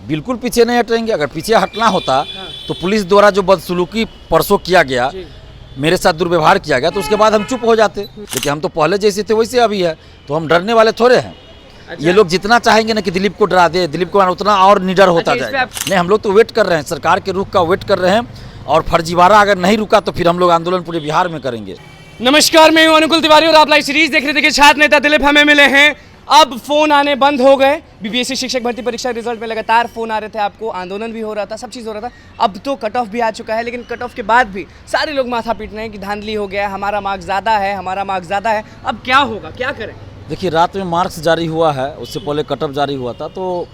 बिल्कुल पीछे नहीं हटेंगे। अगर पीछे हटना होता तो पुलिस द्वारा जो बदसलूकी परसों किया गया, मेरे साथ दुर्व्यवहार किया गया, तो उसके बाद हम चुप हो जाते। लेकिन हम तो पहले जैसे थे वैसे अभी है, तो हम डरने वाले थोड़े हैं। ये लोग जितना चाहेंगे ना कि दिलीप को डरा दे, दिलीप कुमार, उतना और निडर होता जाएगा। नहीं, हम लोग तो वेट कर रहे हैं, सरकार के रुख का वेट कर रहे हैं, और फर्जीवाड़ा अगर नहीं रुका तो फिर हम लोग आंदोलन पूरे बिहार में करेंगे। नमस्कार, मैं हूं अनुकुल तिवारी और आप लाइव सीरीज देख रहे थे। छात्र नेता दिलीप हमें मिले हैं। अब फोन आने बंद हो गए। बीपीएससी शिक्षक भर्ती परीक्षा रिजल्ट में लगातार फोन आ रहे थे आपको, आंदोलन भी हो रहा था, सब चीज़ हो रहा था। अब तो कट ऑफ भी आ चुका है, लेकिन कट ऑफ के बाद भी सारे लोग माथा पीट रहे हैं कि धांधली हो गया है, हमारा मार्क्स ज़्यादा है, हमारा मार्क्स ज़्यादा है। अब क्या होगा, क्या करें? देखिए, रात में मार्क्स जारी हुआ है, उससे पहले कट ऑफ जारी हुआ था, तो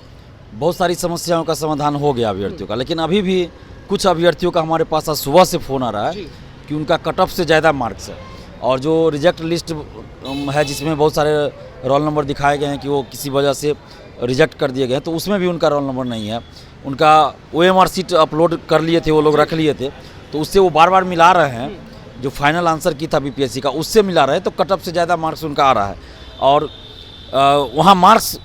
बहुत सारी समस्याओं का समाधान हो गया अभ्यर्थियों का। लेकिन अभी भी कुछ अभ्यर्थियों का हमारे पास आज सुबह से फ़ोन आ रहा है कि उनका कट ऑफ से ज़्यादा मार्क्स है, और जो रिजेक्ट लिस्ट है जिसमें बहुत सारे रोल नंबर दिखाए गए हैं कि वो किसी वजह से रिजेक्ट कर दिए गए हैं, तो उसमें भी उनका रोल नंबर नहीं है। उनका OMR सीट अपलोड कर लिए थे, वो लोग रख लिए थे, तो उससे वो बार बार मिला रहे हैं, जो फाइनल आंसर की था बीपीएससी का उससे मिला रहे हैं, तो कट ऑफ से ज़्यादा मार्क्स उनका आ रहा है। और वहाँ मार्क्स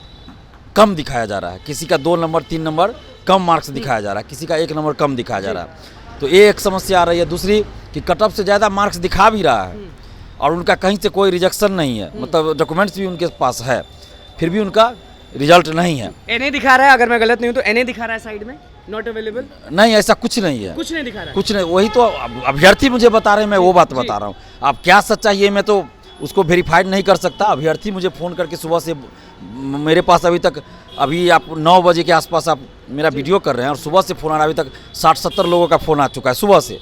कम दिखाया जा रहा है, किसी का 2 नंबर 3 नंबर कम मार्क्स दिखाया जा रहा है, किसी का 1 नंबर कम दिखाया जा रहा है। तो ये एक समस्या आ रही है। दूसरी कि कट ऑफ से ज़्यादा मार्क्स दिखा भी रहा है और उनका कहीं से कोई रिजेक्शन नहीं है, मतलब डॉक्यूमेंट्स भी उनके पास है, फिर भी उनका रिजल्ट नहीं है। NA दिखा रहा है, अगर मैं गलत नहीं हूँ तो NA दिखा रहा है साइड में, नॉट अवेलेबल। नहीं, ऐसा कुछ नहीं है, कुछ नहीं दिखा रहा है, कुछ नहीं। वही तो अभ्यर्थी मुझे बता रहे हैं, मैं वो बात बता रहा हूँ। अब क्या सच्चाई है मैं तो उसको वेरीफाइड नहीं कर सकता। अभ्यर्थी मुझे फ़ोन करके सुबह से, मेरे पास अभी तक, अभी आप 9 बजे के आसपास आप मेरा वीडियो कर रहे हैं और सुबह से फ़ोन आ रहा है, अभी तक 60-70 लोगों का फ़ोन आ चुका है सुबह से।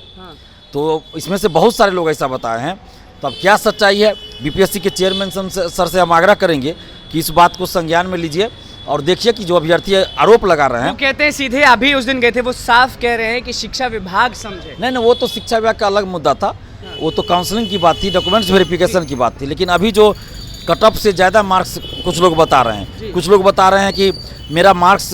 तो इसमें से बहुत सारे लोग ऐसा बताए हैं। तो अब क्या सच्चाई है, बीपीएससी के चेयरमैन सर से हम आग्रह करेंगे कि इस बात को संज्ञान में लीजिए और देखिए कि जो अभ्यर्थी आरोप लगा रहे हैं, वो कहते हैं सीधे, अभी उस दिन गए थे, वो साफ कह रहे हैं कि शिक्षा विभाग समझे। नहीं, वो तो शिक्षा विभाग का अलग मुद्दा था, वो तो काउंसलिंग की बात थी, डॉक्यूमेंट्स वेरिफिकेशन की बात थी। लेकिन अभी जो कट ऑफ से ज़्यादा मार्क्स कुछ लोग बता रहे हैं, कुछ लोग बता रहे हैं कि मेरा मार्क्स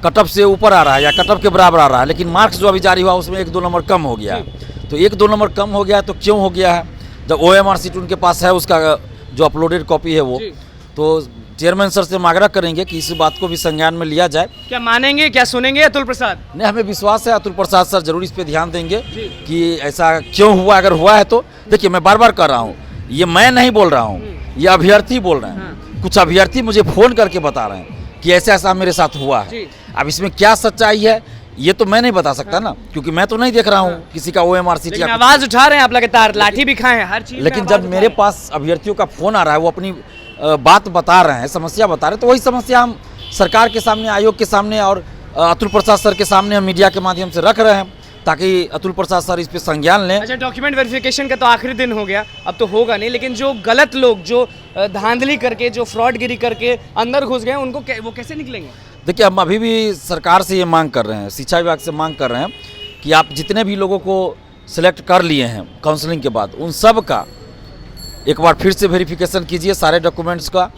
कट ऑफ से ऊपर आ रहा है या कट ऑफ के बराबर आ रहा है, लेकिन मार्क्स जो अभी जारी हुआ उसमें 1-2 नंबर कम हो गया है। तो 1-2 नंबर कम हो गया है, तो क्यों हो गया है? जब OMR सीट उनके पास है, उसका जो अपलोडेड कॉपी है वो, तो चेयरमैन सर से हम आग्रह करेंगे कि इस बात को भी संज्ञान में लिया जाए। क्या मानेंगे, क्या सुनेंगे अतुल प्रसाद? नहीं, हमें विश्वास है अतुल प्रसाद सर जरूर इस पे ध्यान देंगे कि ऐसा क्यों हुआ। अगर हुआ है तो देखिए, मैं बार बार कर रहा हूँ, ये मैं नहीं बोल रहा हूँ, ये अभ्यर्थी बोल रहे हैं। कुछ अभ्यर्थी मुझे फ़ोन करके बता रहे हैं कि ऐसा ऐसा मेरे साथ हुआ है। अब इसमें क्या सच्चाई है ये तो मैं नहीं बता सकता ना, क्योंकि मैं तो नहीं देख रहा हूँ किसी का OMR सीट। आवाज उठा रहे हैं आप लगातार, लाठी भी खाए हैं, हर चीज। लेकिन जब मेरे पास अभ्यर्थियों का फ़ोन आ रहा है, वो अपनी बात बता रहे हैं, समस्या बता रहे हैं, तो वही समस्या हम सरकार के सामने, आयोग के सामने और अतुल प्रसाद सर के सामने हम मीडिया के माध्यम से रख रहे हैं, ताकि अतुल प्रसाद सर इस पे संज्ञान लें। अच्छा, डॉक्यूमेंट वेरिफिकेशन का तो आखिरी दिन हो गया, अब तो होगा नहीं, लेकिन जो गलत लोग, जो धांधली करके, जो फ्रॉडगिरी करके अंदर घुस गए, उनको वो कैसे निकलेंगे? देखिए, हम अभी भी सरकार से ये मांग कर रहे हैं, शिक्षा विभाग से मांग कर रहे हैं कि आप जितने भी लोगों को सिलेक्ट कर लिए हैं काउंसलिंग के बाद, उन सब का एक बार फिर से वेरिफिकेशन कीजिए, सारे डॉक्यूमेंट्स का,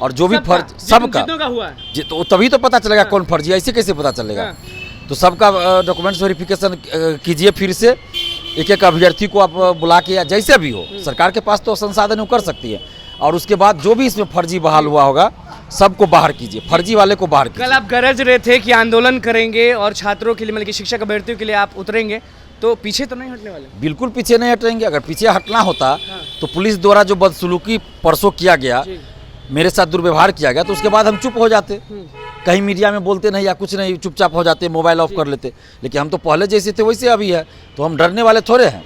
और जो भी फर्ज सबका हुआ है, तो तभी तो पता चलेगा कौन फर्जी है, ऐसे कैसे पता चलेगा? तो सबका डॉक्यूमेंट्स वेरिफिकेशन कीजिए फिर से, एक एक अभ्यर्थी को आप बुला के, या जैसे भी हो, सरकार के पास तो संसाधन वो कर सकती है, और उसके बाद जो भी इसमें फर्जी बहाल हुआ होगा सबको बाहर कीजिए, फर्जी वाले को बाहर कीजिए। कल आप गरज रहे थे कि आंदोलन करेंगे और छात्रों के लिए, मतलब कि शिक्षक अभ्यर्थियों के लिए आप उतरेंगे, तो पीछे तो नहीं हटने वाले? बिल्कुल पीछे नहीं हटेंगे। अगर पीछे हटना होता तो पुलिस द्वारा जो बदसलूकी परसों किया गया, मेरे साथ दुर्व्यवहार किया गया, तो उसके बाद हम चुप हो जाते, कहीं मीडिया में बोलते नहीं या कुछ नहीं, चुपचाप हो जाते, मोबाइल ऑफ कर लेते। लेकिन हम तो पहले जैसे थे वैसे अभी है, तो हम डरने वाले थोड़े हैं।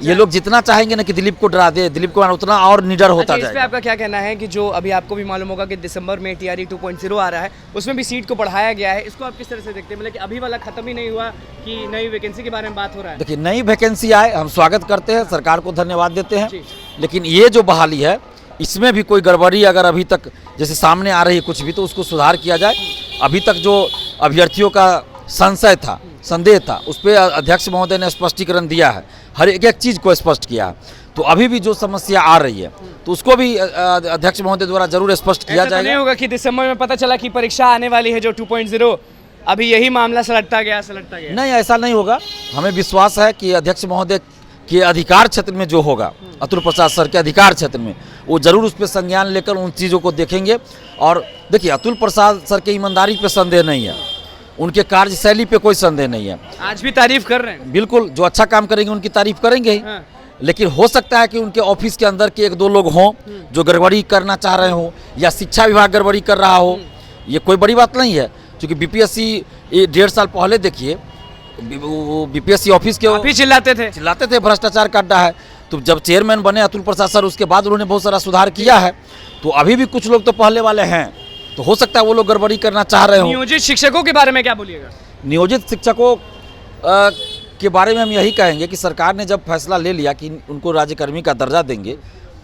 ये लोग जितना चाहेंगे ना कि दिलीप को डरा दे, दिलीप कुमार, उतना और निडर होता जाएगा। इस पे आपका क्या कहना है कि जो अभी आपको भी मालूम होगा कि दिसंबर में TRE 2.0 आ रहा है, उसमें भी सीट को बढ़ाया गया है, इसको आप किस तरह से देखते हैं? मतलब कि अभी वाला खत्म ही नहीं हुआ कि नई वैकेंसी के बारे में बात हो रहा है? देखिए, नई वैकेंसी आए, हम स्वागत करते हैं, सरकार को धन्यवाद देते हैं, लेकिन ये जो बहाली है, इसमें भी कोई गड़बड़ी अगर अभी तक जैसे सामने आ रही है कुछ भी, तो उसको सुधार किया जाए। अभी तक जो अभ्यर्थियों का संशय था, संदेह था, उस पर अध्यक्ष महोदय ने स्पष्टीकरण दिया है, हर एक चीज़ को स्पष्ट किया है। तो अभी भी जो समस्या आ रही है, तो उसको भी अध्यक्ष महोदय द्वारा जरूर स्पष्ट किया जाएगा। नहीं होगा कि दिसंबर में पता चला कि परीक्षा आने वाली है जो 2.0, अभी यही मामला सलटता गया। नहीं, ऐसा नहीं होगा। हमें विश्वास है कि अध्यक्ष महोदय के अधिकार क्षेत्र में जो होगा, अतुल प्रसाद सर के अधिकार क्षेत्र में, वो जरूर उस पर संज्ञान लेकर उन चीज़ों को देखेंगे। और देखिए, अतुल प्रसाद सर के ईमानदारी पे संदेह नहीं है, उनके कार्यशैली पे कोई संदेह नहीं है। आज भी तारीफ कर रहे हैं। बिल्कुल, जो अच्छा काम करेंगे उनकी तारीफ करेंगे ही। हाँ। लेकिन हो सकता है कि उनके ऑफिस के अंदर के एक दो लोग हों जो गड़बड़ी करना चाह रहे हों, या शिक्षा विभाग गड़बड़ी कर रहा हो। ये कोई बड़ी बात नहीं है, क्योंकि बीपीएससी 1.5 साल पहले देखिए बीपीएससी ऑफिस के आप ही चिल्लाते थे भ्रष्टाचार का अड्डा है। तो जब चेयरमैन बने अतुल प्रसाद सर, उसके बाद उन्होंने बहुत सारा सुधार किया है। तो अभी भी कुछ लोग तो पहले वाले हैं, तो हो सकता है वो लोग गड़बड़ी करना चाह रहे हो। नियोजित शिक्षकों के बारे में क्या बोलिएगा? नियोजित शिक्षकों के बारे में हम यही कहेंगे कि सरकार ने जब फैसला ले लिया कि उनको राज्यकर्मी का दर्जा देंगे,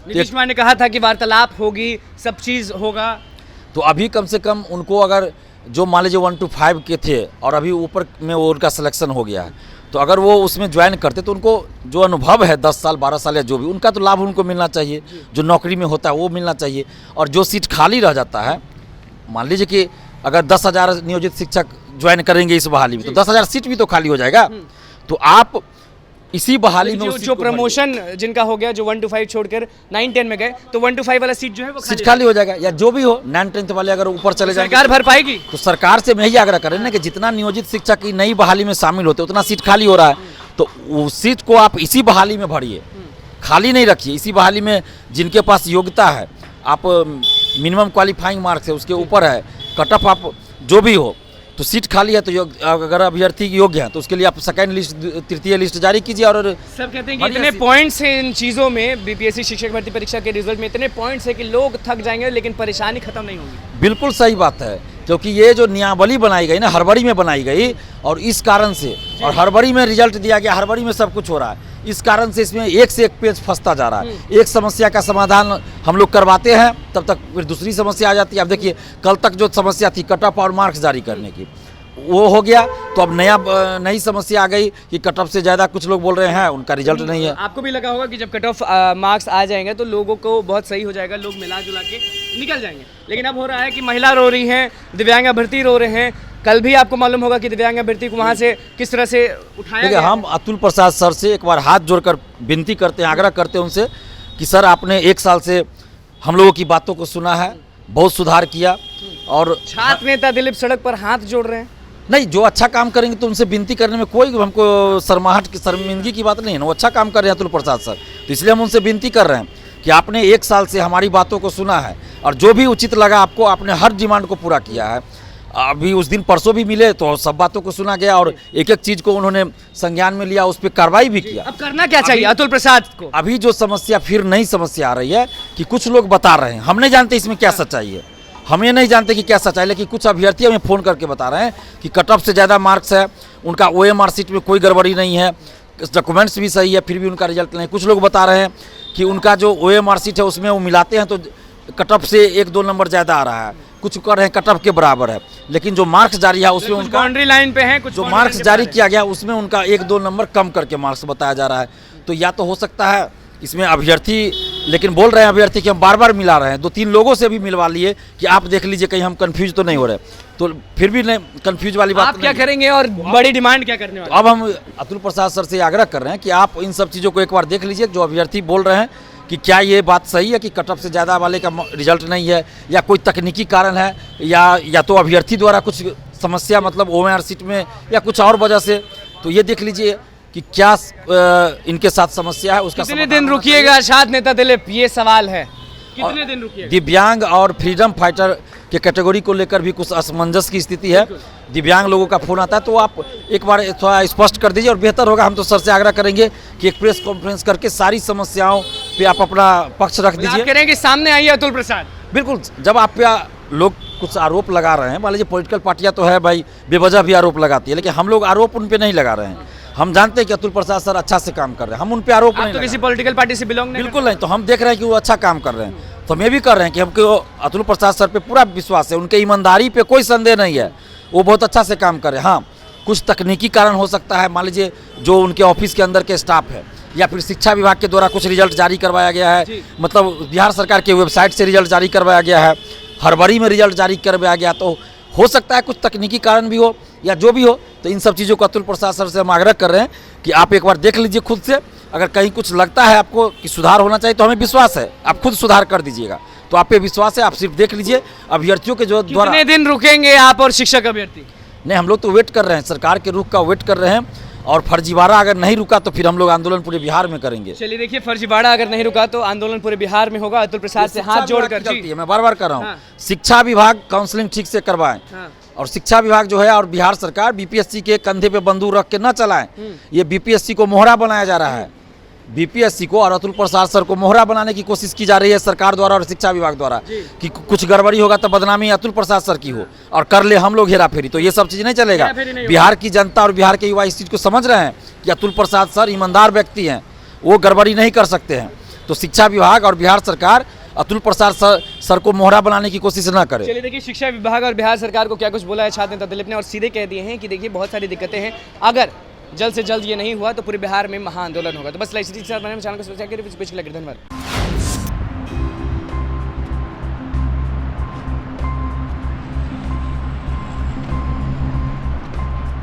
नीतीश कुमार ने कहा था कि वार्तालाप होगी, सब चीज़ होगा, तो अभी कम से कम उनको अगर जो मान लीजिए 1 to 5 के थे और अभी ऊपर में वो उनका सिलेक्शन हो गया है, तो अगर वो उसमें ज्वाइन करते तो उनको जो अनुभव है 10 साल 12 साल या जो भी, उनका तो लाभ उनको मिलना चाहिए। जो नौकरी में होता है वो मिलना चाहिए। और जो सीट खाली रह जाता है, मान लीजिए कि अगर 10,000 नियोजित शिक्षक ज्वाइन करेंगे इस बहाली में, तो 10,000 सीट भी तो खाली हो जाएगा। तो आप इसी बहाली में जो प्रमोशन जिनका हो गया, जो 1 to 5 छोड़कर 9-10 में गए, तो 1 to 5 वाला सीट जो है वो सीट खाली हो जाएगा। या जो भी हो 9-10 वाले अगर ऊपर चले जाएंगे, सरकार भर पाएगी। तो सरकार से मैं यही आग्रह करें ना कि जितना नियोजित शिक्षक की नई बहाली में शामिल होते उतना सीट खाली हो रहा है, तो उस सीट को आप इसी बहाली में भरिए, खाली नहीं रखिए। इसी बहाली में जिनके पास योग्यता है, आप मिनिमम क्वालिफाइंग मार्क्स है उसके ऊपर है, कट ऑफ आप जो भी हो, तो सीट खाली है, तो अगर अभ्यर्थी योग्य है तो उसके लिए आप सेकंड लिस्ट, तृतीय लिस्ट जारी कीजिए। और सब कहते हैं कि इतने पॉइंट्स हैं इन चीज़ों में, बीपीएससी शिक्षक भर्ती परीक्षा के रिजल्ट में इतने पॉइंट्स है कि लोग थक जाएंगे, लेकिन परेशानी खत्म नहीं होगी। बिल्कुल सही बात है, क्योंकि ये जो नियमावली बनाई गई ना, हड़बड़ी में बनाई गई, और इस कारण से, और हड़बड़ी में रिजल्ट दिया गया, हड़बड़ी में सब कुछ हो रहा है। इस कारण से इसमें एक से एक पेज फंसता जा रहा है। एक समस्या का समाधान हम लोग करवाते हैं, तब तक फिर दूसरी समस्या आ जाती है। अब देखिए, कल तक जो समस्या थी कट ऑफ और मार्क्स जारी करने की, वो हो गया, तो अब नई समस्या आ गई कि कट ऑफ से ज़्यादा कुछ लोग बोल रहे हैं उनका रिजल्ट नहीं है। आपको भी लगा होगा कि जब कट ऑफ मार्क्स आ जाएंगे तो लोगों को बहुत सही हो जाएगा, लोग मिला जुला के निकल जाएंगे। लेकिन अब हो रहा है कि महिला रो रही हैं, दिव्यांग अभ्यर्थी रो रहे हैं। कल भी आपको मालूम होगा कि दिव्यांग अभ्यर्थी को वहाँ से किस तरह से उठाया गया। हम अतुल प्रसाद सर से एक बार हाथ जोड़कर विनती करते हैं, आग्रह करते हैं उनसे कि सर, आपने 1 साल से हम लोगों की बातों को सुना है, बहुत सुधार किया, और छात्र नेता दिलीप सड़क पर हाथ जोड़ रहे हैं। नहीं, जो अच्छा काम करेंगे तो उनसे विनती करने में कोई हमको शर्मिंदगी की बात नहीं है ना। वो अच्छा काम कर रहे हैं अतुल प्रसाद सर, तो इसलिए हम उनसे विनती कर रहे हैं कि आपने 1 साल से हमारी बातों को सुना है, और जो भी उचित लगा आपको, आपने हर डिमांड को पूरा किया है। अभी उस दिन परसों भी मिले तो सब बातों को सुना गया, और एक एक चीज़ को उन्होंने संज्ञान में लिया, उस पर कार्रवाई भी किया। अब करना क्या चाहिए अतुल प्रसाद को? अभी जो समस्या, फिर नई समस्या आ रही है कि कुछ लोग बता रहे हैं, हम नहीं जानते इसमें क्या सच्चाई है, हम ये नहीं जानते कि क्या सच्चाई, लेकिन कुछ अभ्यर्थी हमें फ़ोन करके बता रहे हैं कि कट ऑफ से ज़्यादा मार्क्स है, उनका OMR सीट में कोई गड़बड़ी नहीं है, डॉक्यूमेंट्स भी सही है, फिर भी उनका रिजल्ट नहीं। कुछ लोग बता रहे हैं कि उनका जो OMR सीट है उसमें वो मिलाते हैं तो कट ऑफ से 1-2 नंबर ज़्यादा आ रहा है, कुछ कर रहे हैं कट ऑफ के बराबर है, लेकिन जो मार्क्स जारी है उसमें उनका बाउंड्री लाइन पे है, कुछ जो मार्क्स जारी किया गया उसमें उनका 1-2 नंबर कम करके मार्क्स बताया जा रहा है। तो या तो हो सकता है इसमें अभ्यर्थी, लेकिन बोल रहे हैं अभ्यर्थी कि हम बार बार मिला रहे हैं, 2-3 लोगों से भी मिलवा लिए कि आप देख लीजिए कहीं हम कंफ्यूज तो नहीं हो रहे, तो फिर भी नहीं, कंफ्यूज वाली बात आप क्या करेंगे और बड़ी डिमांड क्या करने वाले? अब हम अतुल प्रसाद सर से आग्रह कर रहे हैं कि आप इन सब चीज़ों को एक बार देख लीजिए, जो अभ्यर्थी बोल रहे हैं कि क्या ये बात सही है कि कट ऑफ से ज़्यादा वाले का रिजल्ट नहीं है, या कोई तकनीकी कारण है, या तो अभ्यर्थी द्वारा कुछ समस्या, मतलब OMR सीट में, या कुछ और वजह से। तो ये देख लीजिए कि क्या इनके साथ समस्या है, उसका कितने दिन रुकिएगा छात्र नेता दिलीप, ये सवाल है, कितने दिन रुकिएगा? दिव्यांग और फ्रीडम फाइटर के कैटेगरी को लेकर भी कुछ असमंजस की स्थिति है। दिव्यांग लोगों का फोन आता है, तो आप एक बार थोड़ा स्पष्ट कर दीजिए, और बेहतर होगा, हम तो सर से आग्रह करेंगे कि एक प्रेस कॉन्फ्रेंस करके सारी समस्याओं पे आप अपना पक्ष रख दीजिए। आप कह रहे हैं कि सामने आइए अतुल प्रसाद। बिल्कुल, जब आप पे लोग कुछ आरोप लगा रहे हैं, मान लीजिए पॉलिटिकल पार्टियां तो है भाई, बेवजह भी आरोप लगाती है, लेकिन हम लोग आरोप उन पे नहीं लगा रहे हैं। हम जानते हैं कि अतुल प्रसाद सर अच्छा से काम कर रहे हैं, हम उन पे आरोप नहीं तो किसी पॉलिटिकल पार्टी से बिलोंग नहीं? बिल्कुल नहीं, तो हम देख रहे हैं कि वो अच्छा काम कर रहे हैं, तो हम ये भी कर रहे हैं कि हमको अतुल प्रसाद सर पे पूरा विश्वास है, उनके ईमानदारी पे कोई संदेह नहीं है, वो बहुत अच्छा से काम कर रहे हैं। हाँ, कुछ तकनीकी कारण हो सकता है, मान लीजिए जो उनके ऑफिस के अंदर के स्टाफ है, या फिर शिक्षा विभाग के द्वारा कुछ रिजल्ट जारी करवाया गया है, मतलब बिहार सरकार के वेबसाइट से रिजल्ट जारी करवाया गया है, हड़बड़ी में रिजल्ट जारी करवाया गया, तो हो सकता है कुछ तकनीकी कारण भी हो, या जो भी हो। तो इन सब चीज़ों को अतुल प्रसाद सर से हम आग्रह कर रहे हैं कि आप एक बार देख लीजिए खुद से, अगर कहीं कुछ लगता है आपको कि सुधार होना चाहिए, तो हमें विश्वास है आप खुद सुधार कर दीजिएगा। तो आप पे विश्वास है, आप सिर्फ देख लीजिए अभ्यर्थियों के जो द्वारा। कितने दिन रुकेंगे आप और शिक्षक अभ्यर्थी? नहीं, हम लोग तो वेट कर रहे हैं, सरकार के रुख का वेट कर रहे हैं, और फर्जीवाड़ा अगर नहीं रुका तो फिर हम लोग आंदोलन पूरे बिहार में करेंगे। चलिए देखिए, फर्जीवाड़ा अगर नहीं रुका तो आंदोलन पूरे बिहार में होगा। अतुल प्रसाद से हाथ जोड़कर गलती है, मैं बार बार कर रहा हूँ। हाँ। शिक्षा विभाग काउंसलिंग ठीक से करवाएं, हाँ। और शिक्षा विभाग जो है और बिहार सरकार बीपीएससी के कंधे पे बंदूक रख के न चलाएं। ये बीपीएससी को मोहरा बनाया जा रहा है, बीपीएससी को और अतुल प्रसाद सर को मोहरा बनाने की कोशिश की जा रही है सरकार द्वारा और शिक्षा विभाग द्वारा, कि कुछ गड़बड़ी होगा तो बदनामी अतुल प्रसाद सर की हो और कर ले हम लोग हेरा फेरी, तो ये सब चीज़ नहीं चलेगा। बिहार की जनता और बिहार के युवा इस चीज़ को समझ रहे हैं कि अतुल प्रसाद सर ईमानदार व्यक्ति हैं, वो गड़बड़ी नहीं कर सकते हैं। तो शिक्षा विभाग और बिहार सरकार अतुल प्रसाद सर को मोहरा बनाने की कोशिश ना करे। चलिए देखिए, शिक्षा विभाग और बिहार सरकार को क्या कुछ बोला है छात्र नेता दिलीप ने, और सीधे कह दिए हैं कि देखिए बहुत सारी दिक्कतें हैं, अगर जल्द से जल्द ये नहीं हुआ तो पूरे बिहार में महा आंदोलन होगा। तो बस लाइव सीरीज के साथ मैंने चैनल को सब्सक्राइब करें, धन्यवाद।